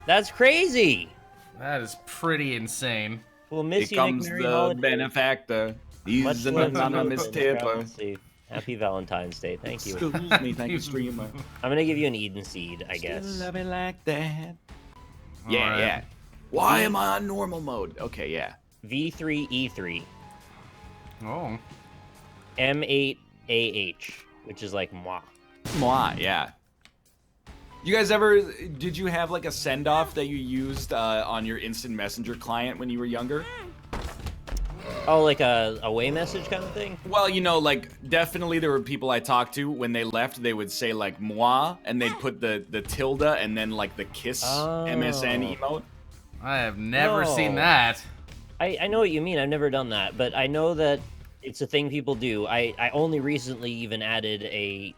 That's crazy. That is pretty insane. We'll miss Here you, Nick. comes Merry the holidays. benefactor. He's Much an love, anonymous children, and travel tipper. safe. Happy Valentine's Day. Thank you. Excuse me, thank you, streamer. I'm gonna give you an Eden seed, I Still guess. love it like that. Yeah, Alright. yeah. Why am I on normal mode? Okay, yeah. V3E3. Oh. M8AH, which is like moi. Moi, yeah. You guys ever, did you have like a send-off that you used on your Instant Messenger client when you were younger? Oh, like a away message kind of thing? Well, you know, like, definitely there were people I talked to, when they left, they would say, like, moi, and they'd put the tilde and then, like, the kiss MSN emote. I have never No. seen that. I know what you mean. I've never done that, but I know that it's a thing people do. I only recently even added a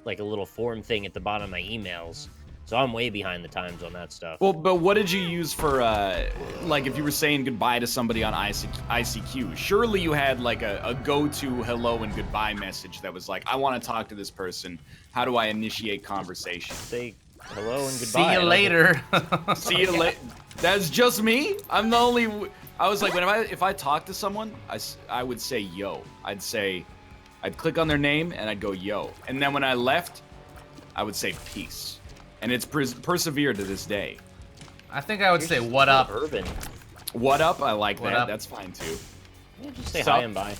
like a little form thing at the bottom of my emails, so I'm way behind the times on that stuff. Well, but what did you use for, like, if you were saying goodbye to somebody on ICQ, surely you had, like, a go-to hello and goodbye message that was like, I want to talk to this person. How do I initiate conversation? Say hello and goodbye. See you later. See you later. That's just me? I'm the only... I was like, if I talk to someone, I would say yo. I'd click on their name and I'd go yo. And then when I left, I would say peace. And it's persevered to this day. I think I would You're say just what so up. Urban. What up? I like What that. up? That's fine too. Yeah, just say Sup? hi and bye.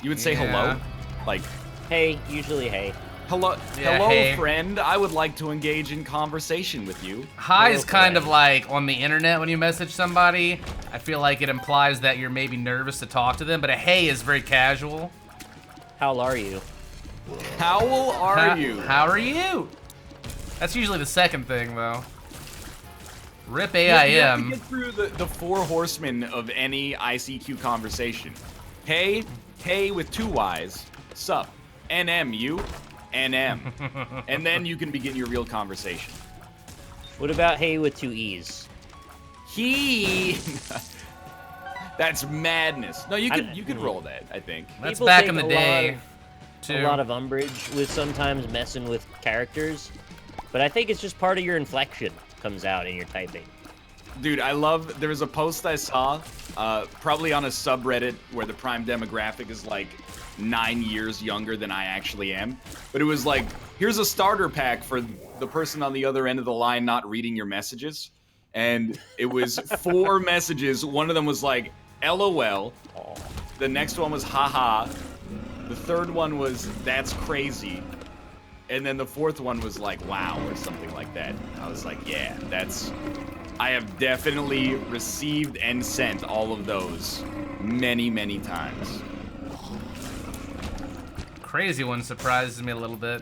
You would say Yeah. hello? Like, Hey, usually hey. hello, Yeah, hello, hey. friend. I would like to engage in conversation with you. Hi is Hello, kind of friend. like on the internet when you message somebody. I feel like it implies that you're maybe nervous to talk to them, but a hey is very casual. How are you? How are you? How are you? That's usually the second thing, though. Rip You have to AIM. get through the four horsemen of any ICQ conversation. Hey with two Y's. Sup. NM, you. NM. And then you can begin your real conversation. What about hey with two E's? He. That's madness. No, you I- could roll that, I think. That's People back take in the a day, lot too. A lot of umbrage with sometimes messing with characters, but I think it's just part of your inflection comes out in your typing. Dude, there was a post I saw, probably on a subreddit where the prime demographic is like 9 years younger than I actually am. But it was like, here's a starter pack for the person on the other end of the line not reading your messages. And it was 4 messages. One of them was like, LOL. The next one was haha. The third one was that's crazy. And then the fourth one was like wow or something like that. I was like, yeah, I have definitely received and sent all of those many, many times. Crazy one surprises me a little bit.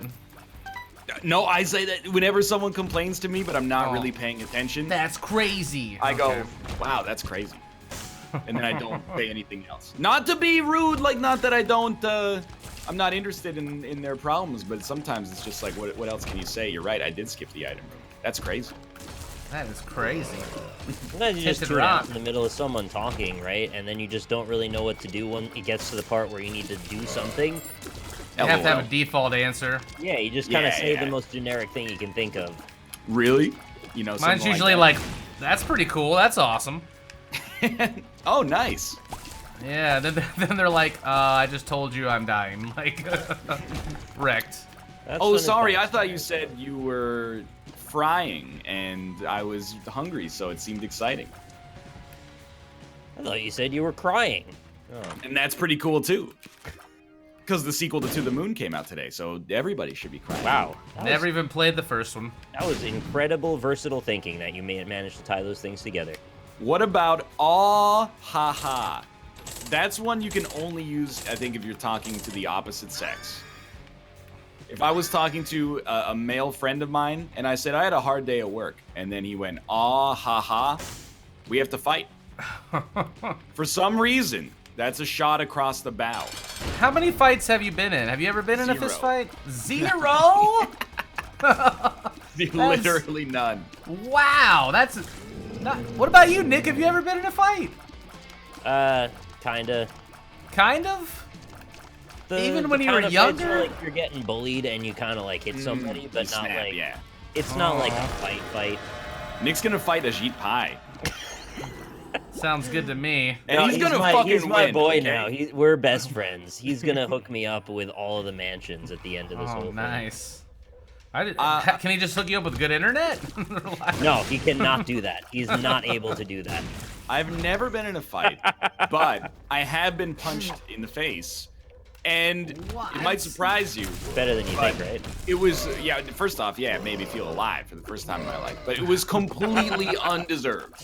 No, I say that whenever someone complains to me, but I'm not Oh. really paying attention, That's crazy. I go, Okay. wow, that's crazy. And then I don't say anything else. Not to be rude, like, not that I don't, I'm not interested in their problems, but sometimes it's just like, what else can you say? You're right, I did skip the item room. That's crazy. That is crazy. Sometimes you just Tinted tune out rock. in the middle of someone talking, right? And then you just don't really know what to do when it gets to the part where you need to do something. You have to have LOL. a default answer. Yeah, you just kind of Yeah, say yeah. the most generic thing you can think of. Really? You know, Mine's something usually that. like, that's pretty cool. That's awesome. Oh, nice. Yeah, then they're like, I just told you I'm dying. Like, wrecked. That's Oh, when sorry, it's I thought you said you were frying, and I was hungry, so it seemed exciting. I thought you said you were crying. Oh. And that's pretty cool, too. Because the sequel to the Moon came out today, so everybody should be crying. Wow. Never even played the first one. That was incredible, versatile thinking that you managed to tie those things together. What about aw ha ha? That's one you can only use, I think, if you're talking to the opposite sex. If I was talking to a male friend of mine, and I said, I had a hard day at work, and then he went, aw ha ha, we have to fight. For some reason, that's a shot across the bow. How many fights have you been in? Have you ever been in a 0. fist fight? 0? Literally none. Wow, that's not. What about you, Nick? Have you ever been in a fight? Kinda. Kind of. Even when you were kind of fights where, younger? like, you're getting bullied and you kind of like hit somebody, but You not snap, like yeah. it's not like a fight. Nick's gonna fight Ajit Pai. Sounds good to me. And No, he's gonna fucking he's my win, boy okay? now. We're best friends. He's gonna hook me up with all of the mansions at the end of this whole Oh, thing. nice. Can he just hook you up with good internet? No, he cannot do that. He's not able to do that. I've never been in a fight, but I have been punched in the face. And it might surprise you. Better than you think, right? It was, yeah, first off, yeah, it made me feel alive for the first time in my life. But it was completely undeserved.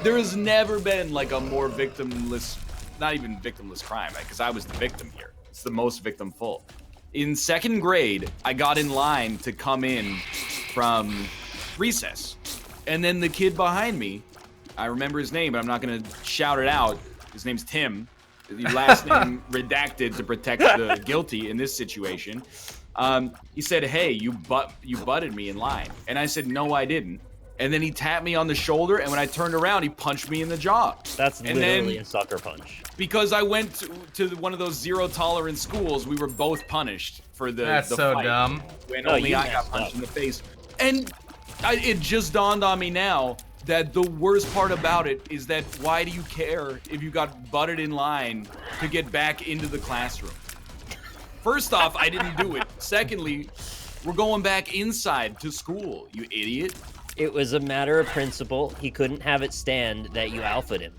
There has never been like a more victimless, not even victimless crime, because I was the victim here. It's the most victimful. In 2nd grade, I got in line to come in from recess. And then the kid behind me, I remember his name, but I'm not gonna shout it out. His name's Tim. The last name redacted to protect the guilty in this situation. He said, "Hey, you butted me in line," and I said, "No, I didn't." And then he tapped me on the shoulder, and when I turned around, he punched me in the jaw. That's and literally then, a sucker punch. Because I went to one of those zero-tolerance schools, we were both punished for the That's the so fight. dumb. When No, only you I got messed punched up. in the face. And it just dawned on me now that the worst part about it is that why do you care if you got butted in line to get back into the classroom? First off, I didn't do it. Secondly, we're going back inside to school, you idiot. It was a matter of principle. He couldn't have it stand that you alphaed him.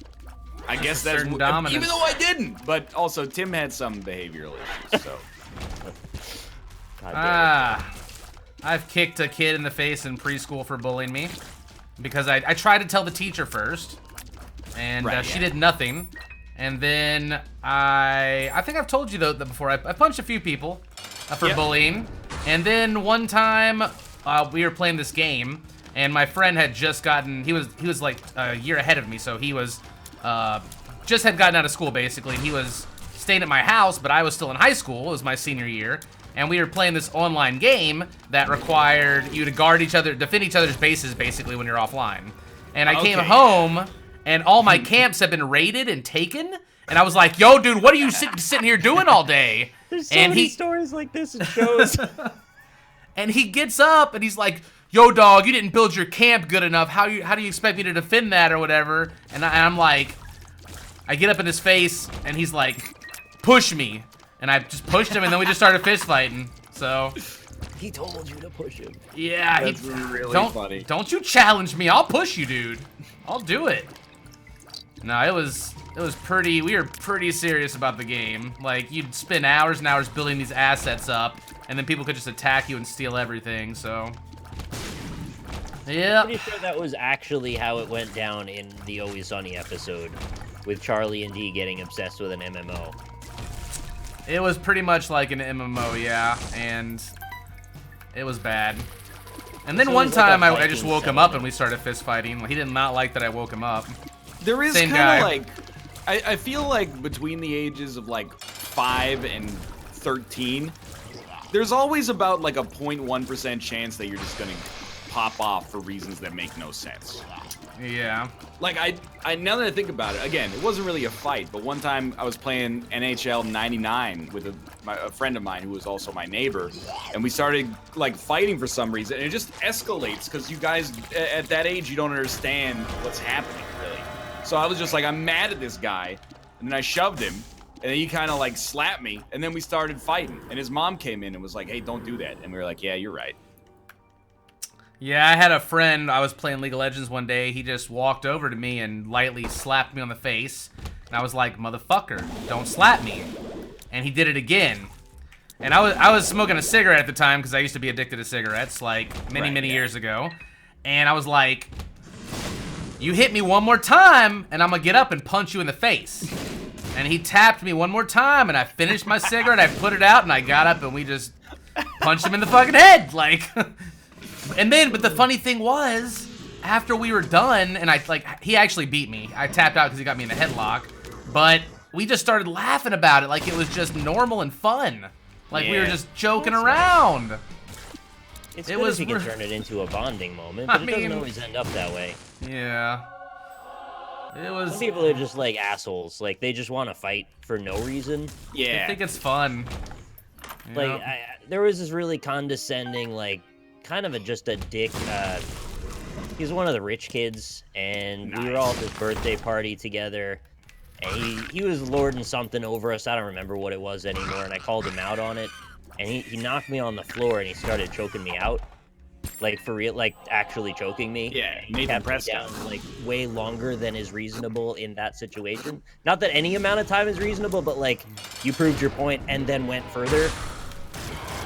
I guess that's certain dominance. even though I didn't. But also, Tim had some behavioral issues, so. God damn it. I've kicked a kid in the face in preschool for bullying me because I tried to tell the teacher first, and Right, she yeah. did nothing. And then I think I've told you that before. I punched a few people for Yep. bullying, and then one time we were playing this game, and my friend had just gotten. He was like a year ahead of me, so he was just had gotten out of school basically. He was staying at my house, but I was still in high school. It was my senior year. And we were playing this online game that required you to guard each other, defend each other's bases, basically, when you're offline. And I came Okay. home, and all my camps have been raided and taken. And I was like, yo, dude, what are you sitting here doing all day? There's so and many he, stories like this in shows. and he gets up, and he's like, yo, dog, you didn't build your camp good enough. How do you expect me to defend that or whatever? And I'm like, I get up in his face, and he's like, push me. And I just pushed him, and then we just started fist fighting. So, He told you to push him. yeah, That's really don't, funny. Don't you challenge me? I'll push you, dude. I'll do it. No, it was pretty. We were pretty serious about the game. Like, you'd spend hours and hours building these assets up, and then people could just attack you and steal everything. So, yeah. Pretty sure that was actually how it went down in the Always Sunny episode, with Charlie and Dee getting obsessed with an MMO. It was pretty much like an MMO, yeah, and it was bad. And then So it one was like a time I Viking just woke him up and settlement. we started fist fighting. He did not like that I woke him up. There is Same kind guy. of like, I feel like between the ages of like 5 and 13, there's always about like a 0.1% chance that you're just gonna pop off for reasons that make no sense. Yeah. Like I now that I think about it, again, it wasn't really a fight, but one time I was playing NHL 99 with a friend of mine who was also my neighbor, and we started like fighting for some reason, and it just escalates because you guys at that age you don't understand what's happening really. So I was just like, I'm mad at this guy, and then I shoved him, and then he kind of like slapped me, and then we started fighting, and his mom came in and was like, hey, don't do that, and we were like, yeah, you're right. Yeah, I had a friend, I was playing League of Legends one day, he just walked over to me and lightly slapped me on the face. And I was like, motherfucker, don't slap me. And he did it again. And I was smoking a cigarette at the time because I used to be addicted to cigarettes, like many years ago. And I was like, you hit me one more time and I'm gonna get up and punch you in the face. And he tapped me one more time and I finished my cigarette, I put it out and I got up and we just punched him in the fucking head, like... but the funny thing was, after we were done, and he actually beat me. I tapped out because he got me in a headlock, but we just started laughing about it like it was just normal and fun. Like we were Yeah. just joking That's around. It's It good was if you can re- turn it into a bonding moment, I but it doesn't mean- always end up that way. Yeah. It Some was... people are just like assholes. Like, they just want to fight for no reason. Yeah. I think it's fun. You Like, know? there was this really condescending, like, kind of just a dick He's one of the rich kids, and we were all at this birthday party together. And he was lording something over us. I don't remember what it was anymore, and I called him out on it. And he knocked me on the floor, and he started choking me out. Like, for real, like, actually choking me. Yeah, he Nathan kept me Prescott. down, like, way longer than is reasonable in that situation. Not that any amount of time is reasonable, but, like, you proved your point and then went further.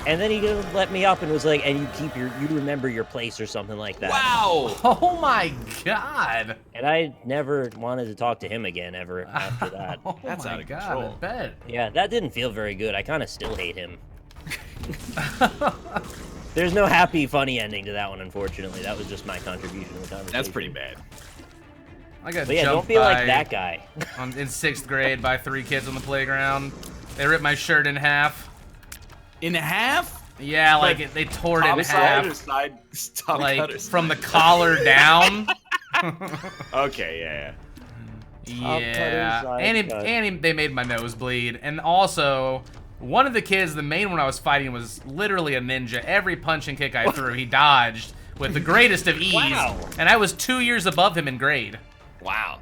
And then he just let me up and was like, and you remember your place or something like that. Wow! Oh my god! And I never wanted to talk to him again ever after that. Oh That's my out of god, control. I bet. Yeah, that didn't feel very good. I kind of still hate him. There's no happy, funny ending to that one, unfortunately. That was just my contribution to the conversation. That's pretty bad. I got But yeah, don't jumped be like by- that guy. in 6th grade by 3 kids on the playground. They ripped my shirt in half. In half? Yeah, Like, like they tore it in Top half. side, top Like cutters. from the collar down. Okay, yeah. Yeah, side and cut. they made my nose bleed. And also, one of the kids, the main one I was fighting, was literally a ninja. Every punch and kick I threw, he dodged with the greatest of ease. Wow. And I was 2 years above him in grade. Wow.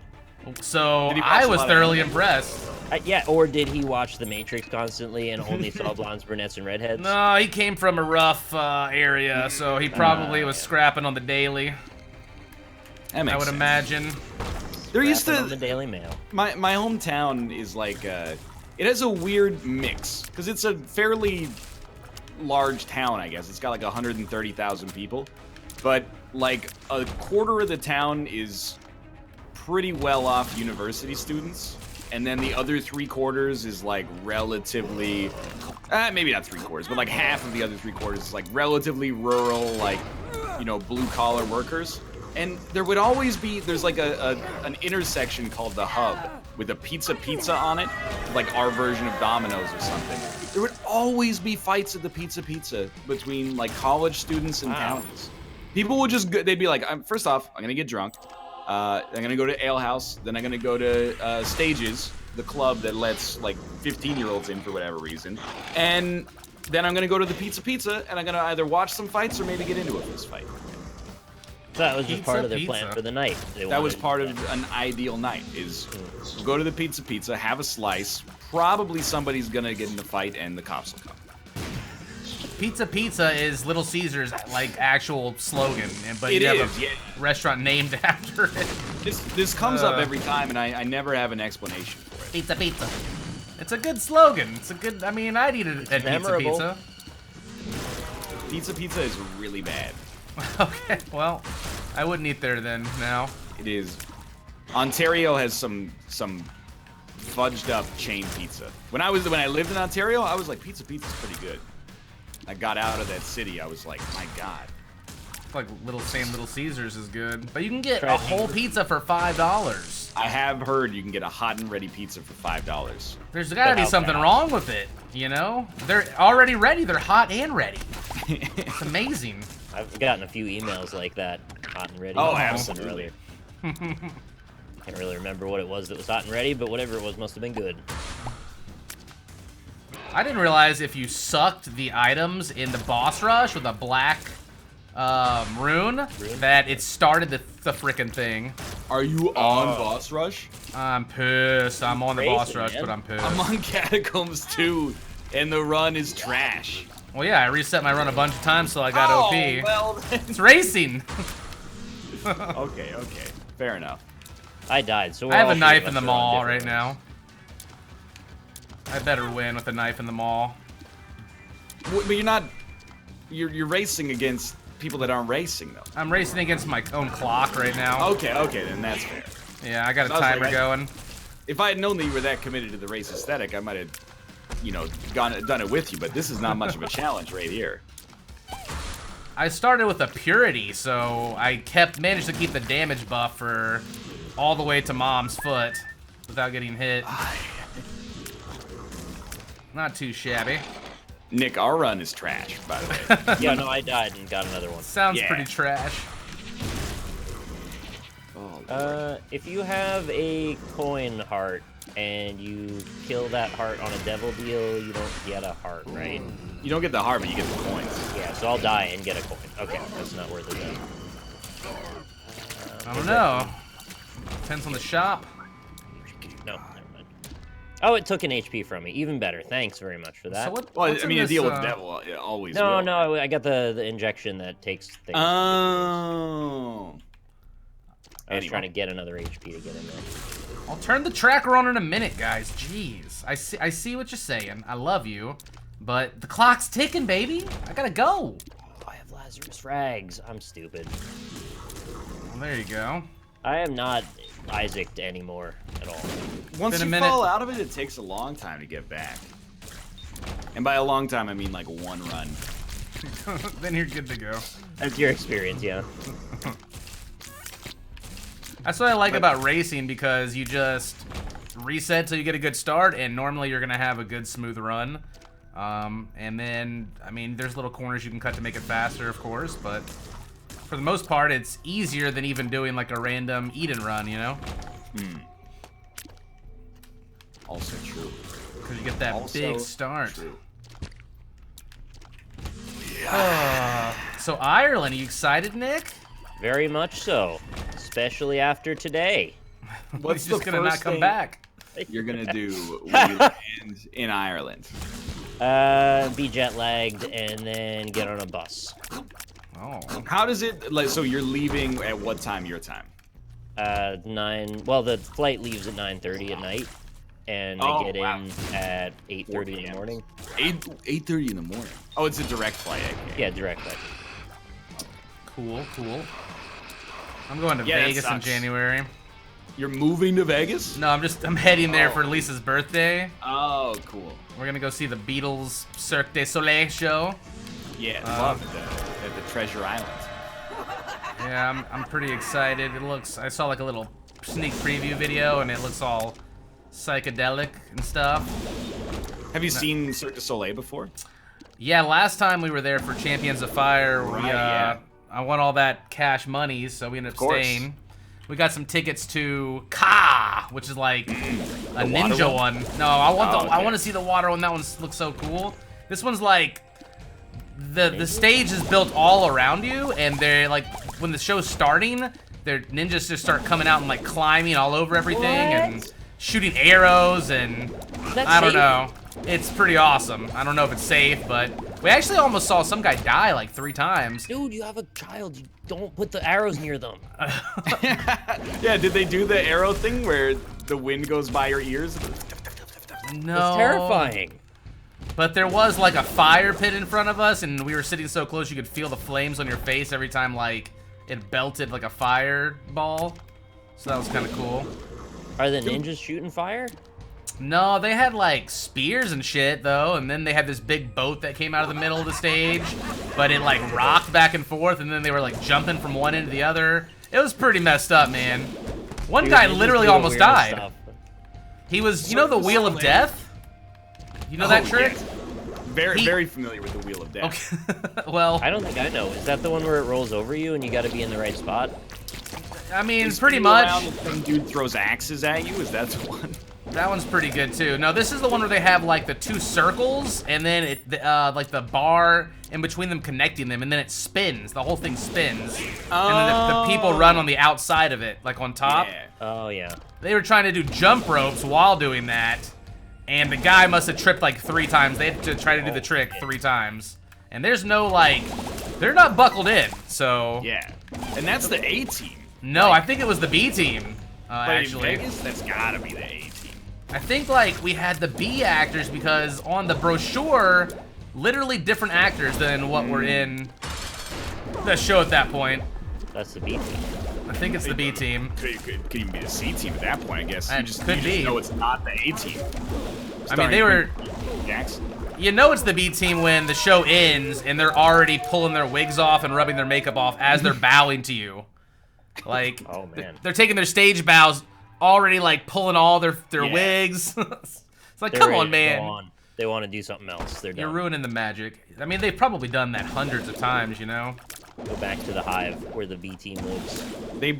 So Did he watch I a was lot of thoroughly anime? impressed. Yeah, or did he watch The Matrix constantly and only saw blondes, brunettes, and redheads? No, he came from a rough area, so he probably was yeah. scrapping on the daily. That makes I would sense. imagine. There used Rapping on to the Daily Mail. my hometown is like it has a weird mix because it's a fairly large town, I guess. It's got like 130,000 people, but like a quarter of the town is pretty well off university students, and then the other 3/4 is like relatively maybe not 3/4, but like half of the other 3/4 is like relatively rural, like, you know, blue collar workers. And there would always be, there's like an intersection called the Hub with a pizza on it, like our version of Domino's or something. There would always be fights at the pizza between like college students and Wow. townies. People would just, they'd be like, first off, I'm gonna get drunk. I'm gonna go to Ale House, then I'm gonna go to Stages, the club that lets like 15-year-olds in for whatever reason. And then I'm gonna go to the pizza, and I'm gonna either watch some fights or maybe get into a fist fight. So that was just part of their Pizza. plan for the night. That was part of an ideal night, is go to the pizza, have a slice, probably somebody's gonna get in the fight and the cops will come. Pizza is Little Caesar's like actual slogan, but It you have is, a yeah. restaurant named after it. This comes up every time, and I never have an explanation for it. Pizza. It's a good slogan. It's a good. I mean, I'd eat it at memorable. Pizza is really bad. Okay, well, I wouldn't eat there then. Now. It is. Ontario has some fudged up chain pizza. When I lived in Ontario, I was like, pizza's pretty good. I got out of that city, I was like, my God. Like Little Caesar's is good, but you can get Try a whole pizza for $5. I have heard you can get a hot and ready pizza for $5. There's got to But be how something fast? wrong with it, you know? They're already ready. They're hot and ready. It's amazing. I've gotten a few emails like that, hot and ready. Oh, something or absolutely. other. Can't really remember what it was that was hot and ready, but whatever it was must have been good. I didn't realize if you sucked the items in the boss rush with a black rune, that it started the frickin' thing. Are you on Boss Rush? I'm pissed. I'm on the Crazy, boss rush, man. but I'm pissed. I'm on Catacombs 2, and the run is trash. Well, yeah, I reset my run a bunch of times, so I got Oh, OP. well, It's racing. okay, fair enough. I died, so I have we're a all knife pretty in the much on mall different right now. I better win with a knife in the mall. But you're not. You're racing against people that aren't racing though. I'm racing against my own clock right now. Okay, then that's fair. Yeah, I got a I was like, timer going. If I had known that you were that committed to the race aesthetic, I might have, done it with you. But this is not much of a challenge right here. I started with a purity, so I managed to keep the damage buff for all the way to Mom's foot without getting hit. Not too shabby. Nick, our run is trash, by the way. Yeah, no, I died and got another one. Sounds Yeah. pretty trash. If you have a coin heart and you kill that heart on a devil deal, you don't get a heart, right? You don't get the heart, but you get the coins. Yeah, so I'll die and get a coin. Okay, that's not worth it then. I don't know. Depends on the shop. No, never mind. Oh, it took an HP from me. Even better. Thanks very much for that. So what? Well, what's I in mean, a this, deal with the devil always No, will. no, I got the injection that takes things. Oh. I was trying to get another HP to get in there. I'll turn the tracker on in a minute, guys. Jeez. I see what you're saying. I love you. But the clock's ticking, baby. I gotta go. Oh, I have Lazarus Rags. I'm stupid. Well, there you go. I am not Isaac'd anymore at all. Once you fall out of it, it takes a long time to get back. And by a long time, I mean like one run. Then you're good to go. That's your experience, yeah. That's what I like about racing, because you just reset till you get a good start, and normally you're gonna have a good smooth run. And then, I mean, there's little corners you can cut to make it faster, of course, but for the most part, it's easier than even doing like a random eat and run, you know? Hmm. Also true. Because you get that big start. True. So Ireland, are you excited, Nick? Very much so. Especially after today. What's He's just the gonna not first come thing back? you're gonna do when you land in Ireland? Be jet lagged and then get on a bus. Oh. How does it like? So you're leaving at what time? Your time? 9. Well, the flight leaves at 9:30 at night, and they get in at 8:30 in the morning. 8:30 in the morning. Oh, it's a direct flight. Yeah, direct flight. Cool, cool. I'm going to Yeah, that Vegas in sucks. January. You're moving to Vegas? No, I'm heading there for Lisa's birthday. Oh, cool. We're gonna go see the Beatles Cirque du Soleil show. Yeah, love it at the Treasure Island. Yeah, I'm pretty excited. I saw like a little sneak preview video, and it looks all psychedelic and stuff. Have you seen Cirque du Soleil before? Yeah, last time we were there for Champions of Fire, Right, I won all that cash money, so we ended up course. staying. We got some tickets to Ka, which is like a ninja one. No, I want to see the water one. That one looks so cool. This one's like the stage is built all around you, and they're like when the show's starting, their ninjas just start coming out and like climbing all over everything and shooting arrows, and I don't know. It's pretty awesome. I don't know if it's safe, but we actually almost saw some guy die like 3 times. Dude, you have a child. You don't put the arrows near them. Yeah, did they do the arrow thing where the wind goes by your ears? No. That's terrifying. But there was like a fire pit in front of us, and we were sitting so close you could feel the flames on your face every time like it belted like a fireball. So that was kind of cool. Are the ninjas shooting fire? No, they had like spears and shit though, and then they had this big boat that came out of the middle of the stage, but it like rocked back and forth, and then they were like jumping from one end to the other. It was pretty messed up, man. One guy literally almost died. Stuff. He was, you know, the Wheel of Death? You know that trick? Yes. Very familiar with the Wheel of Death. Okay. Well, I don't think I know. Is that the one where it rolls over you and you got to be in the right spot? I mean, Is pretty spin much. around, the same dude throws axes at you. Is that the one? That one's pretty good too. No, this is the one where they have like the 2 circles, and then like the bar in between them connecting them, and then it spins. The whole thing spins, and then the people run on the outside of it, like on top. Yeah. Oh, yeah. They were trying to do jump ropes while doing that, and the guy must have tripped like 3 times. They had to try to do the trick 3 times, and there's no like, they're not buckled in. So Yeah. And that's the A team. no, I think it was the B team. But Actually, in Vegas, that's gotta be the A team. I think like we had the B actors because on the brochure, literally different actors than what were in the show at that point. That's the B team. I think it's the B team. Could even be the C team at that point, I guess. It You just could be. know it's not the A team. I mean, they were. Jackson. You know it's the B team when the show ends and they're already pulling their wigs off and rubbing their makeup off as they're bowing to you. Like, Oh, man. they're taking their stage bows, already like pulling all their Yeah. wigs. It's like, They're come ready on, to man. go on. They want to do something else. They're You're done. ruining the magic. I mean, they've probably done that hundreds of times, you know? Go back to the hive where the B team lives. They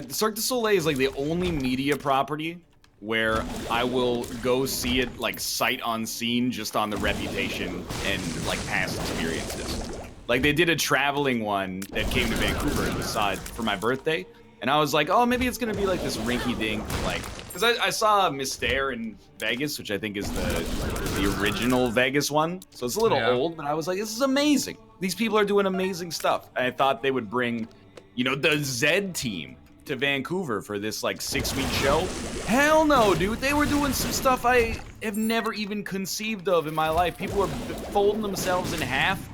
Cirque du Soleil is like the only media property where I will go see it like sight unseen just on the reputation and like past experiences. Like they did a traveling one that came to Vancouver and we saw it for my birthday, And I was like, oh, maybe it's gonna be like this rinky-dink, like, because I saw Mystere in Vegas, which I think is the original Vegas one. So it's a little old, but I was like, this is amazing. These people are doing amazing stuff. And I thought they would bring, you know, the Zed team to Vancouver for this like 6-week show. Hell no, dude. They were doing some stuff I have never even conceived of in my life. People were folding themselves in half,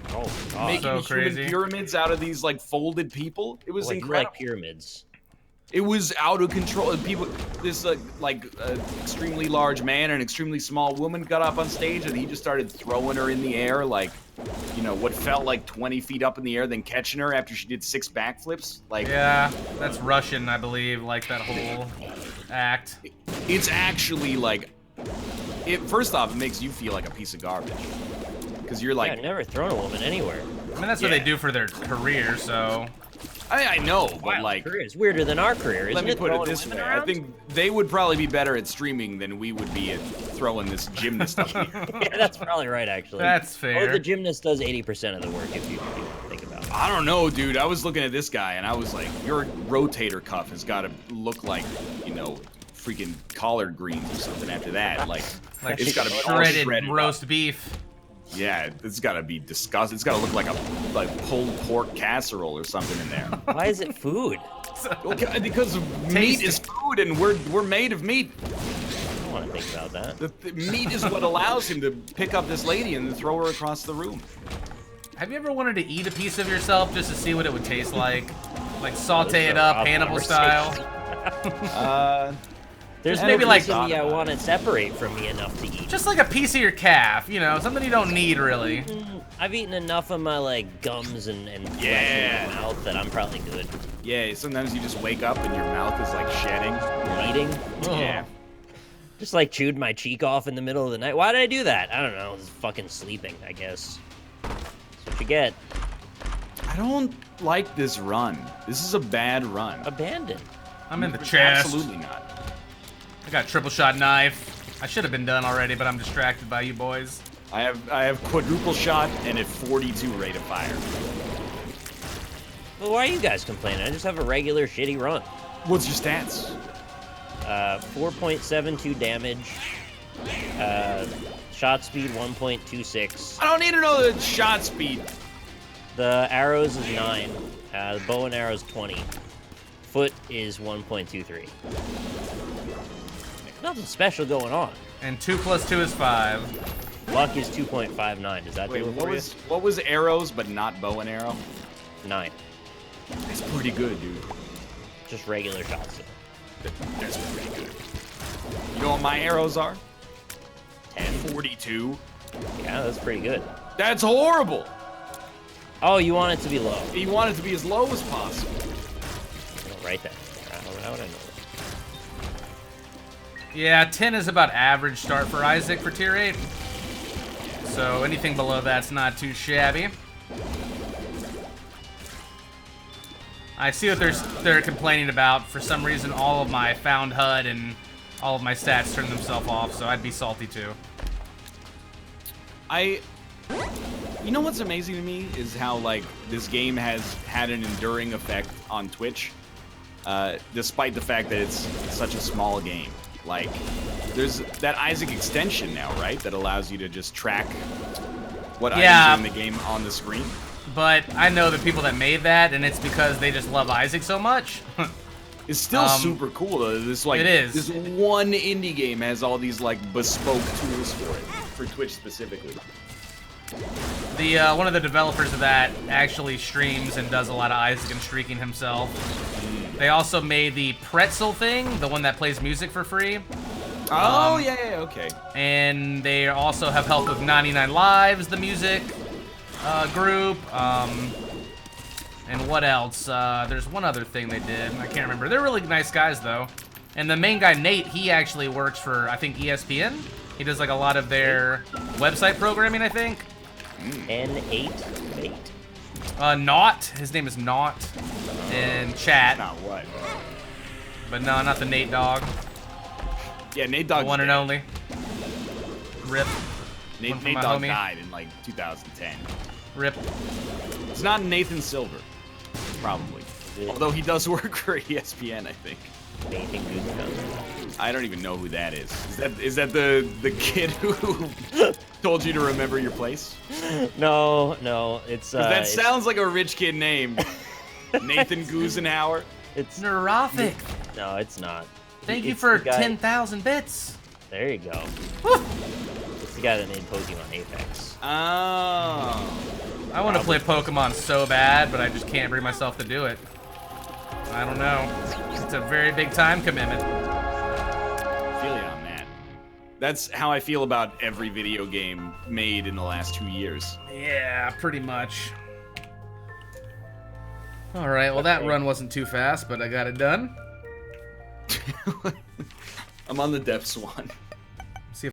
making so human crazy. pyramids out of these like folded people. It was incredible. Like pyramids. It was out of control. People, this extremely large man and an extremely small woman got up on stage, and he just started throwing her in the air, like, you know, what felt like 20 feet up in the air, then catching her after she did 6 backflips. Like, yeah, that's Russian, I believe. Like that whole act. It's actually like, first off, it makes you feel like a piece of garbage, because you're like, I've never thrown a woman anywhere. I mean, that's what they do for their career, so. I know, but like, it's weirder than our career, isn't let me it? put it this way: I think they would probably be better at streaming than we would be at throwing this gymnast up here. Yeah, that's probably right, actually. That's fair. Or the gymnast does 80% of the work, if you think about it. I don't know, dude. I was looking at this guy, and I was like, your rotator cuff has got to look like, you know, freaking collard greens or something after that. Like it's got to be all shredded roast beef. Yeah, it's got to be disgusting. It's got to look like a pulled pork casserole or something in there. Why is it food? Okay, because meat is food, and we're made of meat. I don't want to think about that. The meat is what allows him to pick up this lady and then throw her across the room. Have you ever wanted to eat a piece of yourself just to see what it would taste like? Like saute it up, Hannibal style? There's maybe like I want to separate from me enough to eat. Just like a piece of your calf, you know, something you don't need really. I've eaten enough of my like gums and flesh in my mouth that I'm probably good. Yeah, sometimes you just wake up and your mouth is like shedding. Bleeding. Yeah. Just like chewed my cheek off in the middle of the night. Why did I do that? I don't know. I was fucking sleeping, I guess. That's what you get. I don't like this run. This is a bad run. Abandoned. I'm in the chest. Absolutely not. I got a triple shot knife. I should have been done already, but I'm distracted by you boys. I have quadruple shot and a 42 rate of fire. Well, why are you guys complaining? I just have a regular shitty run. What's your stats? 4.72 damage. Shot speed 1.26. I don't need to know the shot speed. The arrows is 9. The bow and arrows 20. Foot is 1.23. Nothing special going on. And 2 + 2 is 5. Luck is 2.59. Does that do it for you? What was arrows but not bow and arrow? 9. That's pretty good, dude. Just regular shots. That's pretty good. You know what my arrows are? 42. Yeah, that's pretty good. That's horrible. Oh, you want it to be low. You want it to be as low as possible. Don't write that. How would I know? Yeah, 10 is about average start for Isaac for tier 8. So anything below that's not too shabby. I see what they're complaining about. For some reason, all of my found HUD and all of my stats turn themselves off, so I'd be salty too. You know what's amazing to me is how, like, this game has had an enduring effect on Twitch, despite the fact that it's such a small game. Like, there's that Isaac extension now, right? That allows you to just track what items are in the game on the screen. But I know the people that made that, and it's because they just love Isaac so much. It's still super cool, though. This, like, it is. This one indie game has all these, like, bespoke tools for it, for Twitch specifically. The one of the developers of that actually streams and does a lot of Isaac and streaking himself. They also made the pretzel thing, the one that plays music for free. Oh, yeah, okay. And they also have helped with 99 Lives, the music group. And what else? There's one other thing they did. I can't remember. They're really nice guys, though. And the main guy, Nate, he actually works for, I think, ESPN. He does, like, a lot of their website programming, I think. N8? Naut. His name is Naut. In chat. Not what? But no, not the Nate Dog. Yeah, Nate Dogg. The one and only. Rip. Nate Dogg died in, like, 2010. Rip. It's not Nathan Silver. Probably. Although he does work for ESPN, I think. Nathan Goose. I don't even know who that is. Is that the kid who told you to remember your place? No, it's 'Cause that sounds like a rich kid name. Nathan Gusenhauer. it's Neurotic. no, it's not. Thank you It's for the guy- 10,000 bits. There you go. Woo. It's the guy that made Pokemon Apex. Oh. I want to play Pokemon so bad, but I just can't bring myself to do it. I don't know. It's a very big time commitment. Feel you on that. That's how I feel about every video game made in the last 2 years. Yeah, pretty much. All right, well, that run wasn't too fast, but I got it done. I'm on the depths one.